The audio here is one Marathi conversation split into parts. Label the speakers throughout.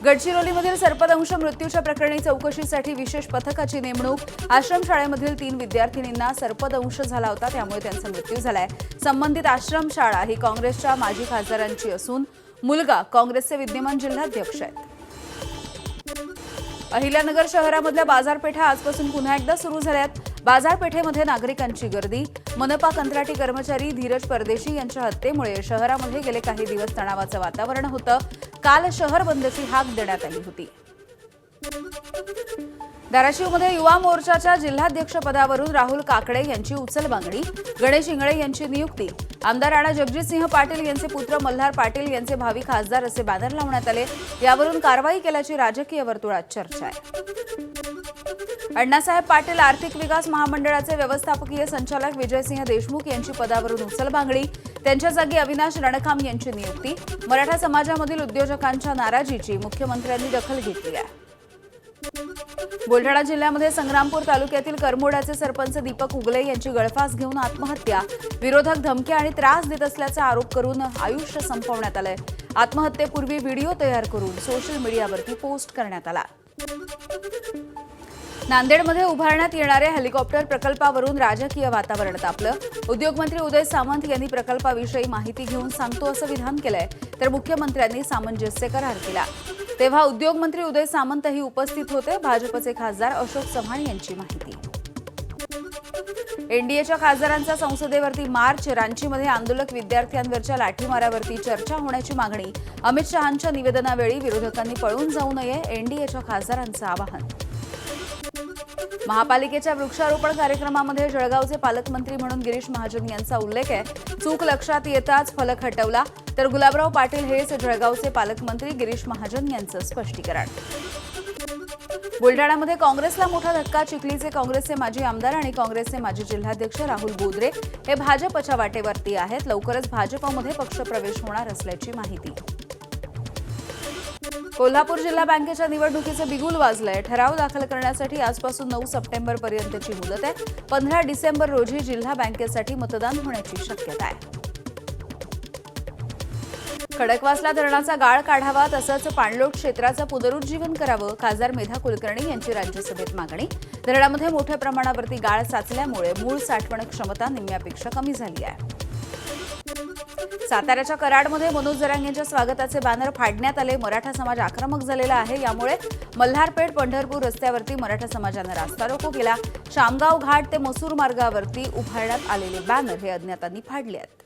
Speaker 1: गडचिरोलीमधील सर्पदंश मृत्यूच्या प्रकरणी चौकशीसाठी विशेष पथकाची नेमणूक। आश्रमशाळेमधील 3 विद्यार्थिनींना सर्पदंश झाला होता, त्यामुळे त्यांचा मृत्यू झालाय। संबंधित आश्रमशाळा ही काँग्रेसच्या माजी खासदारांची असून मुलगा काँग्रेसचे विद्यमान जिल्हाध्यक्ष आहेत। अहिल्यानगर शहरामधल्या बाजारपेठा आजपासून पुन्हा एकदा सुरू झाल्यात। बाजारपेठेमध्ये नागरिकांची गर्दी। मनपा कंत्राटी कर्मचारी धीरज परदेशी यांच्या हत्येमुळे शहरामध्ये गेले काही दिवस तणावाचं वातावरण होतं। काल शहर बंदची हाक देण्यात आली होती। धाराशिवमध्ये युवा मोर्चाच्या जिल्हाध्यक्षपदावरून राहुल काकडे यांची उचलबांगडी। गणेश इंगळे यांची नियुक्ती। आमदार राणा जगजितसिंह पाटील यांचे पुत्र मल्हार पाटील यांचे भावी खासदार असे बॅनर लावण्यात आले। यावरून कारवाई केल्याची राजकीय वर्तुळात चर्चा आहे। अण्णासाहेब पाटील आर्थिक विकास महामंडळाचे व्यवस्थापकीय संचालक विजयसिंह देशमुख यांची पदावरून उचलबांगडी। त्यांच्या जागी अविनाश रणखाम यांची नियुक्ती। मराठा समाजामधील उद्योजकांच्या नाराजीची मुख्यमंत्र्यांनी दखल घेतली आहे। बुलढाणा जिल्ह्यामध्ये संग्रामपूर तालुक्यातील करमोड्याचे सरपंच दीपक उगले यांची गळफास घेऊन आत्महत्या। विरोधक धमकी आणि त्रास देत असल्याचा आरोप करून आयुष्य संपवण्यात आलंय। आत्महत्येपूर्वी व्हिडिओ तयार करून सोशल मीडियावरती पोस्ट करण्यात आला। नांदेडमध्ये उभारण्यात येणाऱ्या हेलिकॉप्टर प्रकल्पावरून राजकीय वातावरण तापलं। उद्योगमंत्री उदय सामंत यांनी प्रकल्पाविषयी माहिती घेऊन सांगतो असं विधान केलंय, तर मुख्यमंत्र्यांनी सामंजस्य करार केला। तेव्हा उद्योगमंत्री उदय सामंतही उपस्थित होते। भाजपचे खासदार अशोक चव्हाण यांची माहिती। एनडीएच्या खासदारांचा संसदेवरती मार्च। रांचीमध्ये आंदोलक विद्यार्थ्यांवरच्या लाठीमारावरती चर्चा होण्याची मागणी। अमित शहांच्या निवेदनावेळी विरोधकांनी पळून जाऊ नये, एनडीएच्या खासदारांचं आवाहन। महापालिकेच्या वृक्षारोपण कार्यक्रमामध्ये जळगावचे पालकमंत्री म्हणून गिरीश महाजन यांचा उल्लेख आहे। चूक लक्षात येताच फलक हटवला, तर गुलाबराव पाटील हेच जळगावचे पालकमंत्री गिरीश महाजन यांचं स्पष्टीकरण। बुलढाण्यामध्ये काँग्रेसला मोठा धक्का। चिखलीचे काँग्रेसचे माजी आमदार आणि काँग्रेसचे माजी जिल्हाध्यक्ष राहुल बोदरे हे भाजपच्या वाटेवरती आहेत। लवकरच भाजपमध्ये पक्षप्रवेश होणार असल्याची माहिती। कोल्हापूर जिल्हा बँकेच्या निवडणुकीचं बिगुल वाजलंय। ठराव दाखल करण्यासाठी आजपासून 9 सप्टेंबरपर्यंतची मुदत आहे। 15 डिसेंबर रोजी जिल्हा बँकेसाठी मतदान होण्याची शक्यता आहे। खडकवासला धरणाचा गाळ काढावा, तसंच पाणलोट क्षेत्राचं पुनरुज्जीवन करावं, खासदार मेधा कुलकर्णी यांची राज्यसभेत मागणी। धरणामध्ये मोठ्या प्रमाणावरती गाळ साचल्यामुळे मूळ साठवण क्षमता निम्म्यापेक्षा कमी झाली आहे। साताऱ्याच्या कराडमध्ये मनोज जरांगेंच्या स्वागताचे बॅनर फाडण्यात आले। मराठा समाज आक्रमक झालेला आहे, यामुळे मल्हारपेठ पंढरपूर रस्त्यावरती मराठा समाजानं रास्ता रोको केला। शामगाव घाट ते मसूर मार्गावरती उभारण्यात आलेले बॅनर हे अज्ञातांनी फाडले आहेत।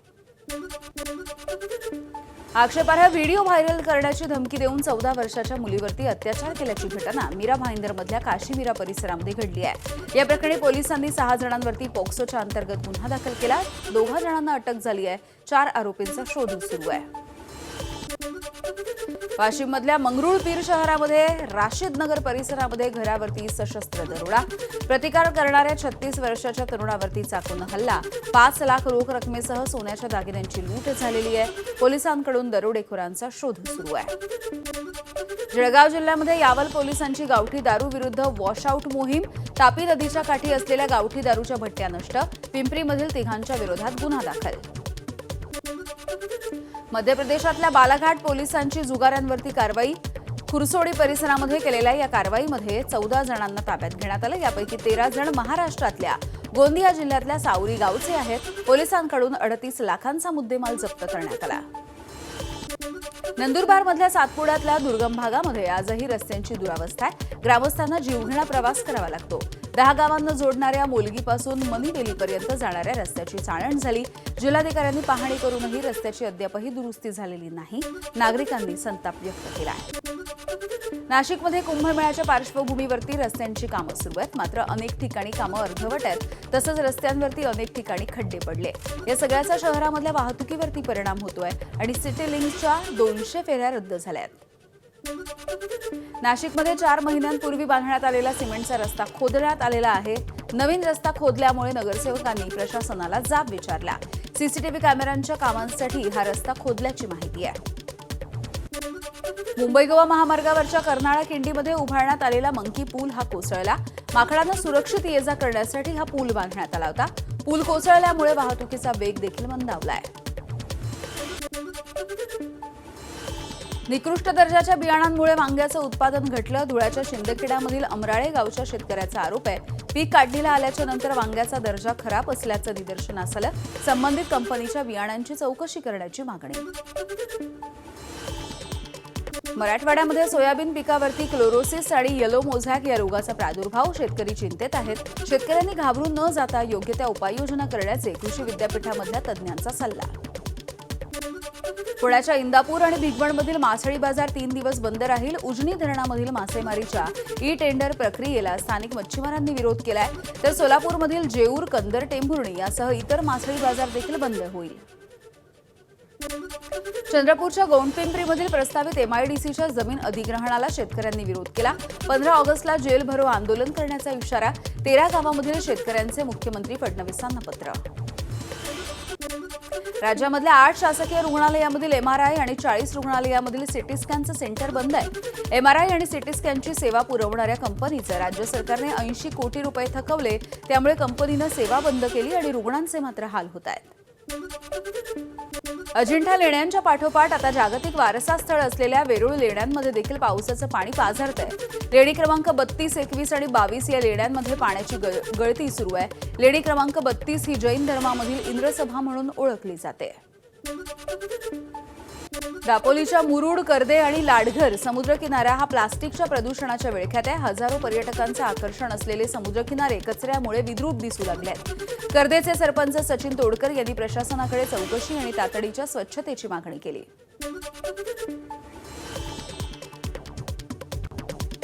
Speaker 1: आक्षेपार्ह व्हिडिओ व्हायरल करण्याची धमकी देऊन 14 वर्षाच्या मुलीवरती अत्याचार केल्याची घटना मीरा भाईंदरमधल्या काशीमीरा परिसरामध्ये घडली आहे। या प्रकरणी पोलिसांनी 6 जणांवरती पोक्सोच्या अंतर्गत गुन्हा दाखल केला। 2 जणांना अटक झाली आहे। 4 आरोपींचा शोध सुरू आहे। वाशिममधल्या मंगरुळपीर शहरामध्ये राशीदनगर परिसरामध्ये घरावरती सशस्त्र दरोडा। प्रतिकार करणाऱ्या 36 वर्षाच्या तरुणावरती चाकून हल्ला। 5 लाख रोख रकमेसह सोन्याच्या दागिन्यांची लूट झालेली आहे। पोलिसांकडून दरोडेखोरांचा शोध सुरू आहे। जळगाव जिल्ह्यामध्ये यावल पोलिसांची गावठी दारू विरुद्ध वॉशआउट मोहीम। तापी नदीच्या काठी असलेल्या गावठी दारूच्या भट्ट्या नष्ट। पिंपरीमधील 3 विरोधात गुन्हा दाखल। मध्य प्रदेशातल्या बालाघाट पोलिसांची जुगाऱ्यांवरती कारवाई। खुरसोडी परिसरामध्ये केलेल्या या कारवाईमध्ये 14 जणांना ताब्यात घेण्यात आलं। यापैकी 13 जण महाराष्ट्रातल्या गोंदिया जिल्ह्यातल्या सावरी गावचे आहेत। पोलिसांकडून 38 लाखांचा मुद्देमाल जप्त करण्यात आला। नंदुरबारमधल्या सातपुड्यातल्या दुर्गम भागामध्ये आजही रस्त्यांची दुरावस्था आहे। ग्रामस्थांना जीवघेणा प्रवास करावा लागतो। 10 गावांना जोडणाऱ्या मोलगीपासून मनीबेलीपर्यंत जाणाऱ्या रस्त्याची चाळण झाली। जिल्हाधिकाऱ्यांनी पाहणी करूनही रस्त्याची अद्यापही दुरुस्ती झालेली नाही। नागरिकांनी संताप व्यक्त केला आहे। नाशिकमध्ये कुंभमेळ्याच्या पार्श्वभूमीवरती रस्त्यांची कामं सुरू आहेत, मात्र अनेक ठिकाणी कामं अर्धवट आहेत। तसंच रस्त्यांवरती अनेक ठिकाणी खड्डे पडले। या सगळ्याचा शहरामधल्या वाहतुकीवरती परिणाम होतोय आणि सिटी लिंकच्या 200 फेऱ्या रद्द झाल्या आहेत। नाशिकमध्ये 4 महिन्यांपूर्वी बांधण्यात आलेला सिमेंटचा रस्ता खोदण्यात आलेला आहे। नवीन रस्ता खोदल्यामुळे नगरसेवकांनी प्रशासनाला जाब विचारला। सीसीटीव्ही कॅमेऱ्यांच्या कामांसाठी हा रस्ता खोदल्याची माहिती आहे। मुंबई गोवा महामार्गावरच्या कर्नाळा किंडीमध्ये उभारण्यात आलेला मंकी पूल हा कोसळला। माकडांना सुरक्षित ये जा करण्यासाठी हा पूल बांधण्यात आला होता। पूल कोसळल्यामुळे वाहतुकीचा वेग देखील मंदावलाय। निकृष्ट दर्जाच्या बियाणांमुळे वांग्याचं उत्पादन घटलं. धुळ्याच्या शिंदखेड्यामधील अमराळे गावच्या शेतकऱ्याचा आरोप आहे. पीक काढणीला आल्याच्या नंतर वांग्याचा दर्जा खराब असल्याचं निदर्शनास आलं. संबंधित कंपनीच्या बियाणांची चौकशी करण्याची मागणी. मराठवाड्यामध्ये सोयाबीन पिकावरती क्लोरोसिस आणि येलो मोझॅक या रोगाचा प्रादुर्भाव. शेतकरी चिंतेत आहेत. शेतकऱ्यांनी घाबरून न जाता योग्य त्या उपाययोजना करण्याचे कृषी विद्यापीठामधल्या तज्ज्ञांचा सल्ला. पुण्याच्या इंदापूर आणि भिगवणमधील मासळी बाजार 3 दिवस बंद राहील. उजनी धरणामधील मासेमारीच्या टेंडर प्रक्रियेला स्थानिक मच्छीमारांनी विरोध केलाय. तर सोलापूरमधील जेऊर, कंदर, टेंभुर्णी यासह इतर मासळी बाजार देखील बंद होईल. चंद्रपूरच्या गोंडपिंपरीमधील प्रस्तावित एमआयडीसीच्या जमीन अधिग्रहणाला शेतकऱ्यांनी विरोध केला. 15 ऑगस्टला जेल भरो आंदोलन करण्याचा इशारा. 13 गावामधील शेतकऱ्यांचे मुख्यमंत्री फडणवीसांना पत्र. राज्यामधल्या 8 शासकीय रुग्णालयामधील एमआरआय आणि 40 रुग्णालयामधील सीटी स्कॅनचं सेंटर बंद आहे. एमआरआय आणि सीटी स्कॅनची सेवा पुरवणाऱ्या कंपनीचं राज्य सरकारने 80 कोटी रुपये थकवले. त्यामुळे कंपनीनं सेवा बंद केली आणि रुग्णांचे मात्र हाल होत आहेत. अजिंठा लेण्यांच्या पाठोपाठ आता जागतिक वारसा स्थळ असलेल्या वेरूळ लेण्यांमध्ये देखील पावसाचं पाणी पाझरतंय. लेणी क्रमांक 32, 21 आणि 22 या लेण्यांमध्ये पाण्याची गळती सुरू आहे. लेणी क्रमांक 32 ही जैन धर्मामधील इंद्रसभा म्हणून ओळखली जाते. दापोलीच्या मुरुड, कर्दे आणि लाडघर समुद्रकिनारा हा प्लास्टिकच्या प्रदूषणाच्या विळख्यात आहे. हजारो पर्यटकांचं आकर्षण असलेले समुद्रकिनारे कचऱ्यामुळे विद्रूप दिसू लागले आहेत. कर्देचे सरपंच सचिन तोडकर यांनी प्रशासनाकडे चौकशी आणि तातडीच्या स्वच्छतेची मागणी केली.